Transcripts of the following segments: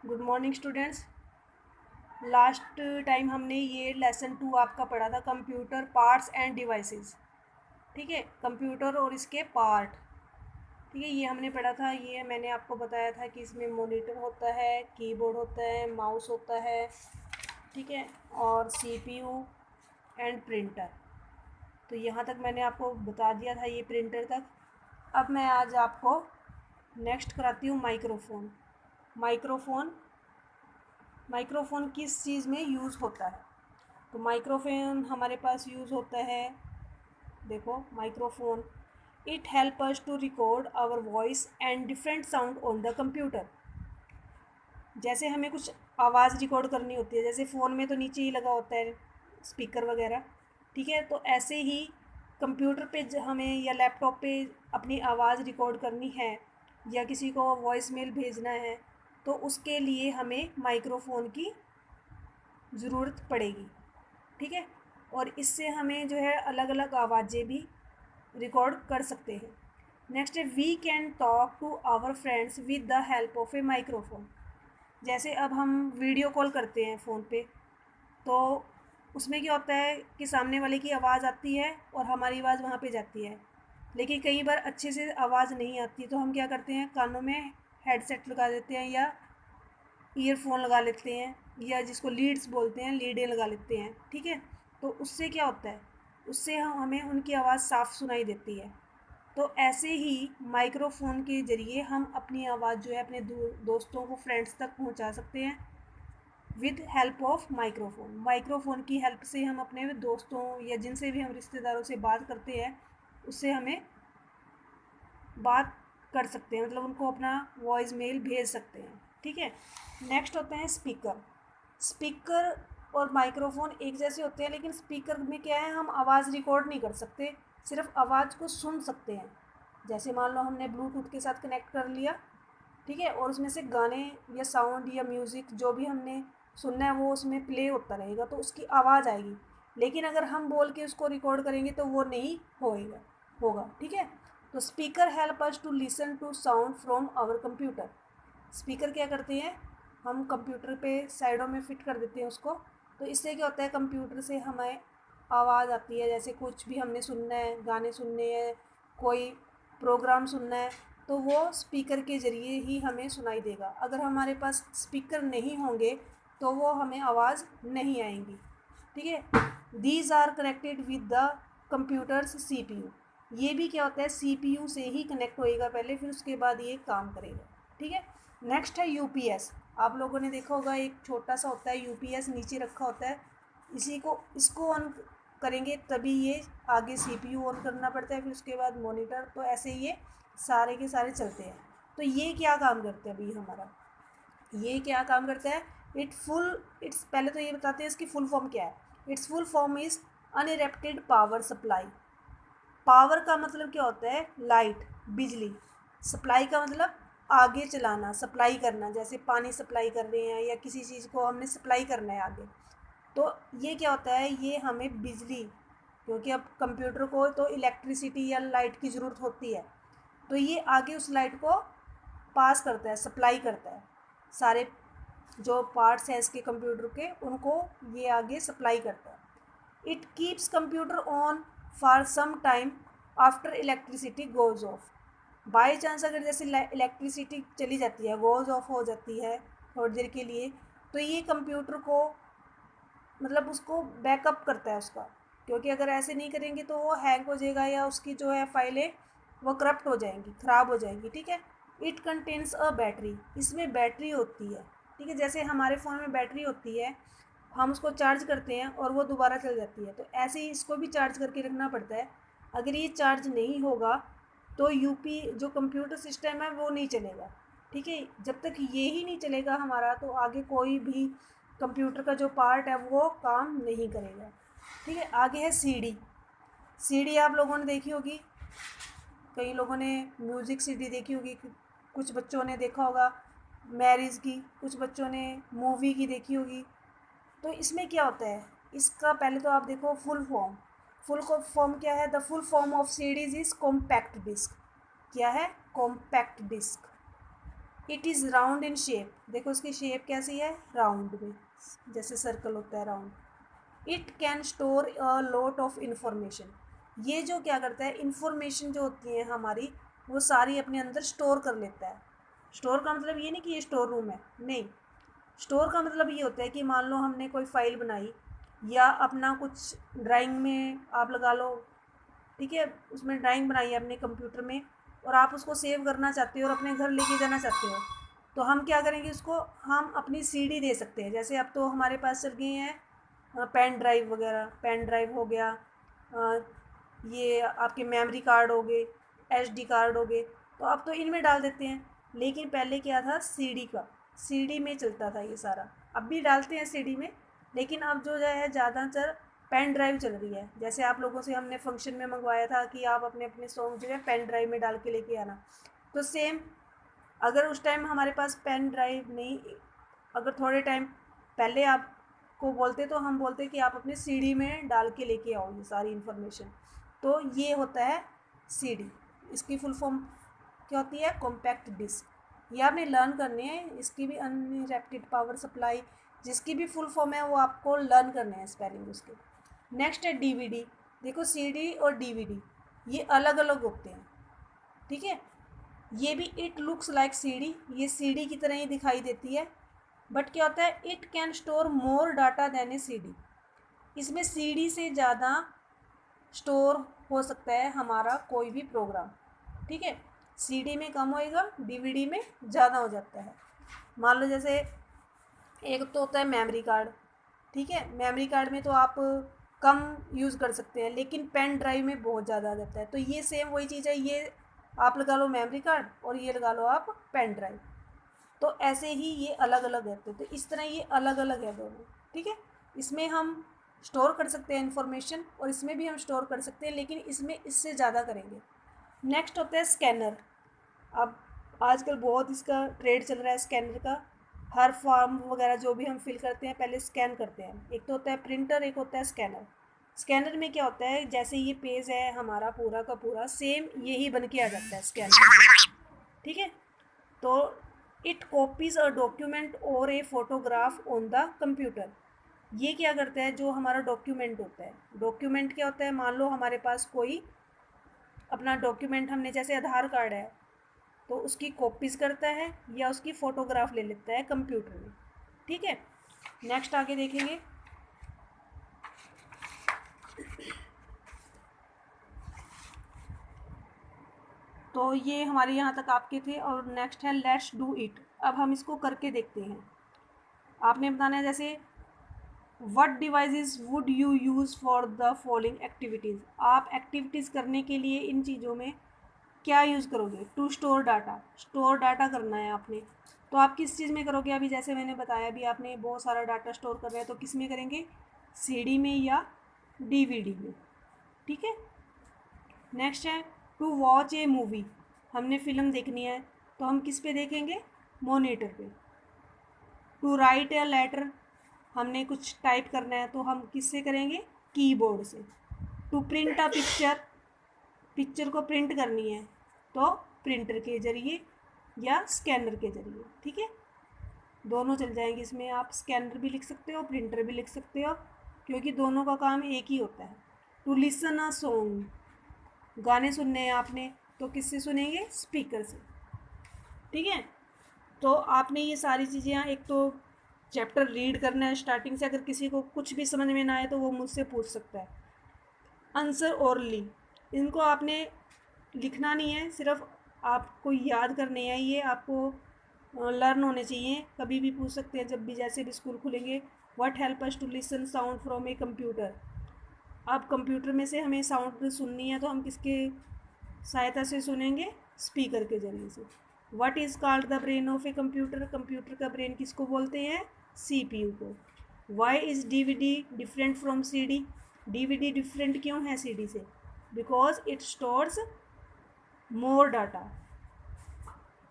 Good morning students. Last time हमने ये lesson 2 आपका पढ़ा था, कंप्यूटर पार्ट्स एंड डिवाइसेस। ठीक है, कंप्यूटर और इसके पार्ट। ठीक है, ये हमने पढ़ा था। ये मैंने आपको बताया था कि इसमें मॉनिटर होता है, कीबोर्ड होता है, माउस होता है, ठीक है, और सीपीयू एंड प्रिंटर। तो यहाँ तक मैंने आपको बता दिया था, ये प्रिंटर तक। अब मैं आज आपको नेक्स्ट कराती हूँ माइक्रोफोन। माइक्रोफोन माइक्रोफोन किस चीज़ में यूज़ होता है? तो माइक्रोफोन हमारे पास यूज़ होता है, देखो microphone, it help us to record our voice and different sound on the computer. जैसे हमें कुछ आवाज़ रिकॉर्ड करनी होती है, जैसे फ़ोन में तो नीचे ही लगा होता है स्पीकर वगैरह, ठीक है, तो ऐसे ही कंप्यूटर पे हमें या लैपटॉप पे अपनी आवाज़ रिकॉर्ड करनी है या किसी को वॉइस मेल भेजना है, तो उसके लिए हमें माइक्रोफोन की ज़रूरत पड़ेगी। ठीक है, और इससे हमें जो है अलग अलग आवाज़ें भी रिकॉर्ड कर सकते हैं। नेक्स्ट है, we can talk to our friends with the help of a microphone. जैसे अब हम वीडियो कॉल करते हैं फ़ोन पे, तो उसमें क्या होता है कि सामने वाले की आवाज़ आती है और हमारी आवाज़ वहाँ पे जाती है, लेकिन कई बार अच्छे से आवाज़ नहीं आती, तो हम क्या करते हैं, कानों में हेडसेट लगा देते हैं या ईयरफोन लगा लेते हैं, या जिसको लीड्स बोलते हैं, लीडें लगा लेते हैं। ठीक है, तो उससे क्या होता है, उससे हमें उनकी आवाज़ साफ़ सुनाई देती है। तो ऐसे ही माइक्रोफोन के ज़रिए हम अपनी आवाज़ जो है अपने दोस्तों को, फ्रेंड्स तक पहुंचा सकते हैं with help of microphone. Microphone की हेल्प से हम अपने दोस्तों या जिनसे भी हम रिश्तेदारों से बात करते हैं, उससे हमें बात कर सकते हैं, मतलब उनको अपना वॉइस मेल भेज सकते हैं। ठीक है, नेक्स्ट होते हैं स्पीकर। स्पीकर और माइक्रोफोन एक जैसे होते हैं, लेकिन स्पीकर में क्या है, हम आवाज़ रिकॉर्ड नहीं कर सकते, सिर्फ आवाज़ को सुन सकते हैं। जैसे मान लो हमने ब्लूटूथ के साथ कनेक्ट कर लिया, ठीक है, और उसमें से गाने या साउंड या म्यूज़िक जो भी हमने सुनना है वो उसमें प्ले होता रहेगा, तो उसकी आवाज़ आएगी। लेकिन अगर हम बोल के उसको रिकॉर्ड करेंगे तो वो नहीं होगा। ठीक है, तो speaker help us to listen to sound from our computer. Speaker क्या करते हैं, हम कंप्यूटर पे साइडों में फिट कर देते हैं उसको, तो इससे क्या होता है, कंप्यूटर से हमें आवाज़ आती है। जैसे कुछ भी हमने सुनना है, गाने सुनने हैं, कोई प्रोग्राम सुनना है, तो वो स्पीकर के ज़रिए ही हमें सुनाई देगा। अगर हमारे पास स्पीकर नहीं होंगे तो वो हमें आवाज़ नहीं आएंगी। ठीक है, these are connected with the computer's CPU. ये भी क्या होता है, सीपीयू से ही कनेक्ट होएगा पहले, फिर उसके बाद ये काम करेगा। ठीक है, नेक्स्ट है यूपीएस। आप लोगों ने देखा होगा, एक छोटा सा होता है यूपीएस, नीचे रखा होता है, इसको ऑन करेंगे तभी ये आगे सीपीयू ऑन करना पड़ता है, फिर उसके बाद मॉनिटर, तो ऐसे ये सारे के सारे चलते हैं। तो ये क्या काम करते हैं अभी हमारा, ये क्या काम करता है, इट्स पहले तो ये बताते हैं इसकी फुल फॉर्म क्या है। It's full form is uninterrupted power supply. Power का मतलब क्या होता है, लाइट, बिजली। सप्लाई का मतलब आगे चलाना, सप्लाई करना, जैसे पानी सप्लाई कर रहे हैं या किसी चीज़ को हमने सप्लाई करना है आगे, तो ये क्या होता है, ये हमें बिजली, क्योंकि अब कंप्यूटर को तो इलेक्ट्रिसिटी या लाइट की ज़रूरत होती है, तो ये आगे उस लाइट को पास करता है, सप्लाई करता है। सारे जो पार्ट्स हैं इसके कंप्यूटर के, उनको ये आगे सप्लाई करता है। It keeps computer on for some time after electricity goes off. By chance अगर जैसे इलेक्ट्रिसिटी चली जाती है, गोज़ ऑफ हो जाती है थोड़ी देर के लिए, तो ये कंप्यूटर को, मतलब उसको बैकअप करता है उसका, क्योंकि अगर ऐसे नहीं करेंगे तो वो हैंग हो जाएगा या उसकी जो है फाइलें वो करप्ट हो जाएंगी, ख़राब हो जाएंगी। ठीक है, इट कंटेन्स अ बैटरी। इसमें बैटरी होती है। ठीक है, जैसे हमारे फ़ोन में बैटरी होती है, हम उसको चार्ज करते हैं और वो दोबारा चल जाती है, तो ऐसे ही इसको भी चार्ज करके रखना पड़ता है। अगर ये चार्ज नहीं होगा तो यूपी जो कंप्यूटर सिस्टम है वो नहीं चलेगा। ठीक है, जब तक ये ही नहीं चलेगा हमारा, तो आगे कोई भी कंप्यूटर का जो पार्ट है वो काम नहीं करेगा। ठीक है, आगे है सीडी। सीडी आप लोगों ने देखी होगी, कई लोगों ने म्यूज़िक सीडी देखी होगी, कुछ बच्चों ने देखा होगा मैरिज की, कुछ बच्चों ने मूवी की देखी होगी। तो इसमें क्या होता है, इसका पहले तो आप देखो फुल फॉर्म। फुल फॉर्म क्या है, the full form of CDs is compact disc. क्या है, compact disc. It is round in shape, देखो इसकी शेप कैसी है, राउंड में, जैसे सर्कल होता है round. It can store a lot of information, ये जो क्या करता है, इंफॉर्मेशन जो होती है हमारी वो सारी अपने अंदर स्टोर कर लेता है। स्टोर का मतलब ये नहीं कि ये स्टोर रूम है, नहीं, स्टोर का मतलब ये होता है कि मान लो हमने कोई फाइल बनाई या अपना कुछ ड्राइंग में आप लगा लो, ठीक है, उसमें ड्राइंग बनाई है अपने कंप्यूटर में और आप उसको सेव करना चाहते हो और अपने घर लेके जाना चाहते हो, तो हम क्या करेंगे, उसको हम अपनी सीडी दे सकते हैं। जैसे अब तो हमारे पास चल गई हैं पेन ड्राइव वगैरह, पेन ड्राइव हो गया, ये आपके मेमोरी कार्ड हो गए, एसडी कार्ड हो गए, तो अब तो इनमें डाल देते हैं। लेकिन पहले क्या था, सीडी का, सीडी में चलता था ये सारा, अब भी डालते हैं सीडी में, लेकिन अब जो है ज़्यादातर पेन ड्राइव चल रही है। जैसे आप लोगों से हमने फंक्शन में मंगवाया था कि आप अपने अपने सॉन्ग जो है पेन ड्राइव में डाल के लेके आना, तो सेम अगर उस टाइम हमारे पास पेन ड्राइव नहीं, अगर थोड़े टाइम पहले आपको बोलते तो हम बोलते कि आप अपने सीडी में डाल के लेके आओ ये सारी इन्फॉर्मेशन। तो ये होता है सीडी, इसकी फुल फॉर्म क्या होती है, कॉम्पैक्ट डिस्क। ये आपने लर्न करने हैं, इसकी भी अनरैप्टेड पावर सप्लाई, जिसकी भी फुल फॉर्म है वो आपको लर्न करने हैं स्पेलिंग उसके। नेक्स्ट है डीवीडी, देखो सीडी और डीवीडी ये अलग अलग होते हैं, ठीक है। ये भी इट लुक्स लाइक सीडी, ये सीडी की तरह ही दिखाई देती है, बट क्या होता है, it can store more data than a CD, इसमें सीडी से ज़्यादा स्टोर हो सकता है हमारा कोई भी प्रोग्राम, ठीक है। सीडी में कम होएगा, डीवीडी में ज़्यादा हो जाता है। मान लो जैसे एक तो होता है मेमोरी कार्ड, ठीक है, मेमोरी कार्ड में तो आप कम यूज़ कर सकते हैं, लेकिन पेन ड्राइव में बहुत ज़्यादा आ जाता है। तो ये सेम वही चीज़ है, ये आप लगा लो मेमोरी कार्ड और ये लगा लो आप पेन ड्राइव, तो ऐसे ही ये अलग अलग है। तो इस तरह ये अलग अलग है दोनों, ठीक है। इसमें हम स्टोर कर सकते हैं इन्फॉर्मेशन और इसमें भी हम स्टोर कर सकते हैं, लेकिन इसमें इससे ज़्यादा करेंगे। नेक्स्ट होता है स्कैनर। अब आजकल बहुत इसका ट्रेड चल रहा है स्कैनर का, हर फॉर्म वगैरह जो भी हम फिल करते हैं पहले स्कैन करते हैं। एक तो होता है प्रिंटर, एक होता है स्कैनर। स्कैनर में क्या होता है, जैसे ये पेज है हमारा पूरा का पूरा सेम यही बन के आ जाता है स्कैनर, ठीक है। तो इट कॉपीज़ अ डॉक्यूमेंट और a photograph on the computer, ये क्या करता है, जो हमारा डॉक्यूमेंट होता है, डॉक्यूमेंट क्या होता है, मान लो हमारे पास कोई अपना डॉक्यूमेंट हमने, जैसे आधार कार्ड है, तो उसकी कॉपीज़ करता है या उसकी फ़ोटोग्राफ ले लेता है कंप्यूटर में, ठीक है। नेक्स्ट आगे देखेंगे, तो ये हमारे यहाँ तक आपके थे। और नेक्स्ट है लेट्स डू इट, अब हम इसको करके देखते हैं। आपने बताना है जैसे what devices would you use for the following activities, आप एक्टिविटीज़ करने के लिए इन चीज़ों में क्या यूज़ करोगे, to store data, store data करना है आपने, तो आप किस चीज़ में करोगे, अभी जैसे मैंने बताया अभी आपने बहुत सारा डाटा स्टोर कर रहे हैं, तो किस में करेंगे, सीडी में या डीवीडी में, ठीक है। नेक्स्ट है टू वॉच ए मूवी, हमने फ़िल्म देखनी है तो हम किस पे देखेंगे, मॉनिटर पे। टू राइट ए लेटर, हमने कुछ टाइप करना है तो हम किससे करेंगे, कीबोर्ड से। To print a picture, picture को प्रिंट करनी है तो प्रिंटर के ज़रिए या स्कैनर के ज़रिए, ठीक है। दोनों चल जाएंगे इसमें, आप स्कैनर भी लिख सकते हो, प्रिंटर भी लिख सकते हो, क्योंकि दोनों का काम एक ही होता है। टू लिसन अ सॉन्ग, गाने सुनने हैं आपने तो किससे सुनेंगे, स्पीकर से, ठीक है। तो आपने ये सारी चीज़ें यहाँ, एक तो चैप्टर रीड करना है स्टार्टिंग से, अगर किसी को कुछ भी समझ में ना आए तो वो मुझसे पूछ सकता है। आंसर ओरली, इनको आपने लिखना नहीं है, सिर्फ आपको याद करने हैं, ये आपको लर्न होने चाहिए, कभी भी पूछ सकते हैं जब भी, जैसे भी स्कूल खुलेंगे। What help us to listen sound from a computer, अब कंप्यूटर में से हमें साउंड सुननी है तो हम किसके सहायता से सुनेंगे, स्पीकर के ज़रिए से। What is called the brain of a computer, computer का ब्रेन किसको बोलते हैं, सीपीयू को। Why is DVD different from CD, DVD different क्यों है सीडी से, because it stores more data,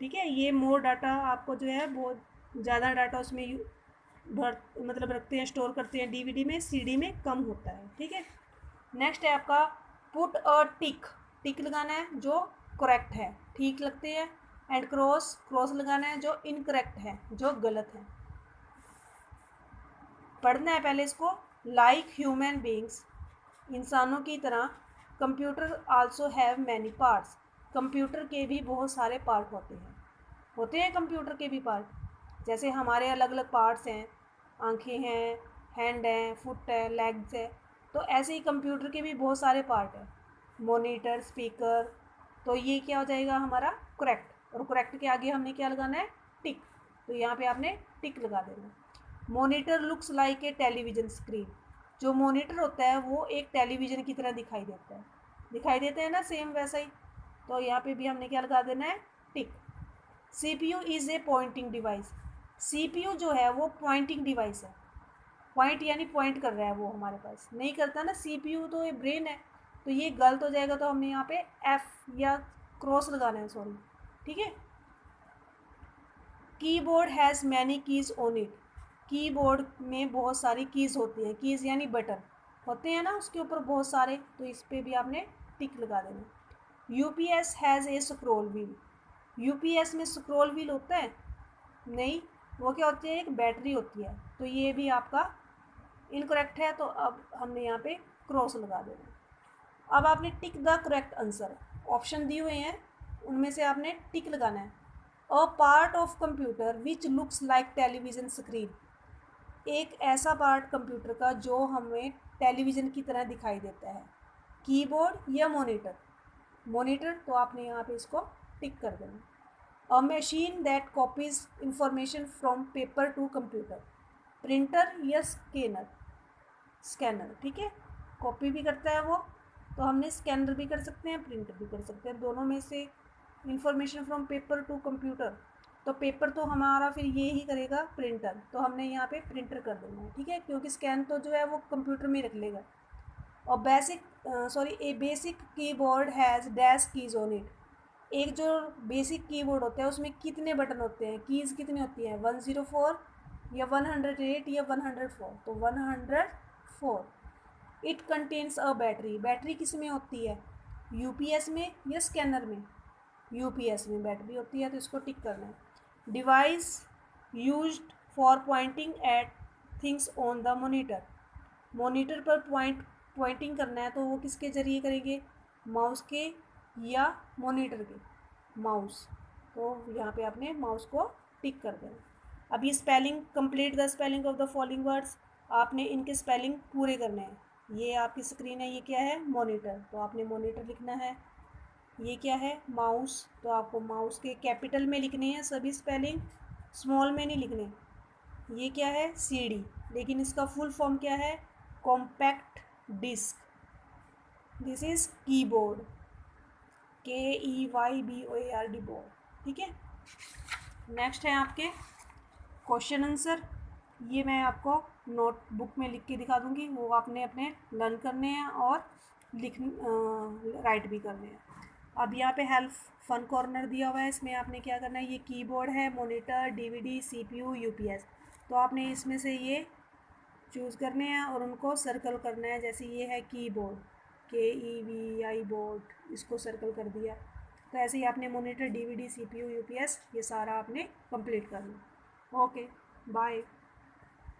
ठीक है। ये मोर डाटा आपको जो है बहुत ज़्यादा डाटा उसमें मतलब रखते हैं, स्टोर करते हैं डीवीडी में, सीडी में कम होता है, ठीक है। नेक्स्ट है आपका पुट अ टिक, टिक लगाना है जो करेक्ट है, ठीक लगते हैं एंड क्रॉस, क्रॉस लगाना है जो इनकरेक्ट है, जो गलत है। पढ़ना है पहले इसको। लाइक ह्यूमन बींग्स, इंसानों की तरह, computer also have many parts, computer के भी बहुत सारे पार्ट होते हैं कंप्यूटर के भी पार्ट। जैसे हमारे अलग अलग पार्ट्स हैं, आंखें हैं, हैंड है, फुट है, लेग्स है, तो ऐसे ही कंप्यूटर के भी बहुत सारे पार्ट हैं। मॉनिटर, स्पीकर, तो ये क्या हो जाएगा हमारा करेक्ट। और करेक्ट के आगे हमने क्या लगाना है, टिक। तो यहाँ पे आपने टिक लगा देना। Monitor looks like a television screen, जो मॉनिटर होता है वो एक टेलीविज़न की तरह दिखाई देता है ना, सेम वैसा ही। तो यहाँ पे भी हमने क्या लगा देना है, टिक। CPU is a pointing device, CPU जो है वो पॉइंटिंग डिवाइस है। पॉइंट यानी पॉइंट कर रहा है, वो हमारे पास नहीं करता ना, CPU तो ये ब्रेन है। तो ये गलत हो जाएगा, तो हमने यहाँ पे F या क्रॉस लगाना है, सॉरी, ठीक है। Keyboard has many keys on it, keyboard में बहुत सारी कीज़ होती हैं, कीज़ यानी बटन होते हैं ना उसके ऊपर बहुत सारे, तो इस पर भी आपने टिक लगा देना। UPS has a scroll wheel, UPS में स्क्रॉल व्हील होता है नहीं, वो क्या होती है, एक बैटरी होती है। तो ये भी आपका इनकरेक्ट है, तो अब हमने यहाँ पे क्रॉस लगा देना। अब आपने tick the correct answer, option दिए हुए हैं उनमें से आपने टिक लगाना है। A part of computer which looks like television screen, एक ऐसा पार्ट कंप्यूटर का जो हमें टेलीविज़न की तरह दिखाई देता है। कीबोर्ड या मॉनिटर, मॉनिटर, तो आपने यहाँ पे इसको टिक कर देना। अ machine that copies information from paper two computer, printer या स्कैनर, ठीक है, कॉपी भी करता है वो, तो हमने स्कैनर भी कर सकते हैं, प्रिंटर भी कर सकते हैं, दोनों में से information from paper two computer, तो पेपर तो हमारा फिर ये ही करेगा प्रिंटर, तो हमने यहाँ पे प्रिंटर कर देना है, ठीक है, क्योंकि स्कैन तो जो है वो कंप्यूटर में रख लेगा। और a basic keyboard has dash keys on it, एक जो बेसिक कीबोर्ड होता है उसमें कितने बटन होते हैं, कीज़ कितनी होती हैं, 104 या 108 या 104, तो 104। It contains a battery, battery किस में होती है, यूपीएस में या स्कैनर में, यूपीएस में बैटरी होती है, तो इसको टिक करना है। Device used for pointing at things on the monitor, monitor पर पॉइंटिंग करना है तो वो किसके ज़रिए करेंगे, माउस के या मॉनिटर के, माउस, तो यहाँ पे आपने माउस को टिक कर देना। अब ये spelling, complete the spelling of the following words, आपने इनके स्पेलिंग पूरे करने हैं। ये आपकी स्क्रीन है, ये क्या है, मॉनिटर, तो आपने मॉनिटर लिखना है। ये क्या है, माउस, तो आपको माउस के कैपिटल में लिखने हैं सभी स्पेलिंग, स्मॉल में नहीं लिखने। ये क्या है, सीडी, लेकिन इसका फुल फॉर्म क्या है, compact disc. This is keyboard, KEYBOARD, board, ठीक है। नेक्स्ट है आपके क्वेश्चन आंसर, ये मैं आपको नोटबुक में लिख के दिखा दूंगी, वो आपने अपने लर्न करने हैं और राइट भी करने हैं। अब यहाँ पे हेल्प फन कॉर्नर दिया हुआ है, इसमें आपने क्या करना है, ये कीबोर्ड है, मॉनिटर, डीवीडी, सीपीयू, यूपीएस, तो आपने इसमें से ये चूज़ करने हैं और उनको सर्कल करना है। जैसे ये है कीबोर्ड, KEBI बोर्ड, इसको सर्कल कर दिया। तो ऐसे ही आपने मॉनिटर, डीवीडी, सीपीयू, यूपीएस, ये सारा आपने कंप्लीट करना। Okay, bye.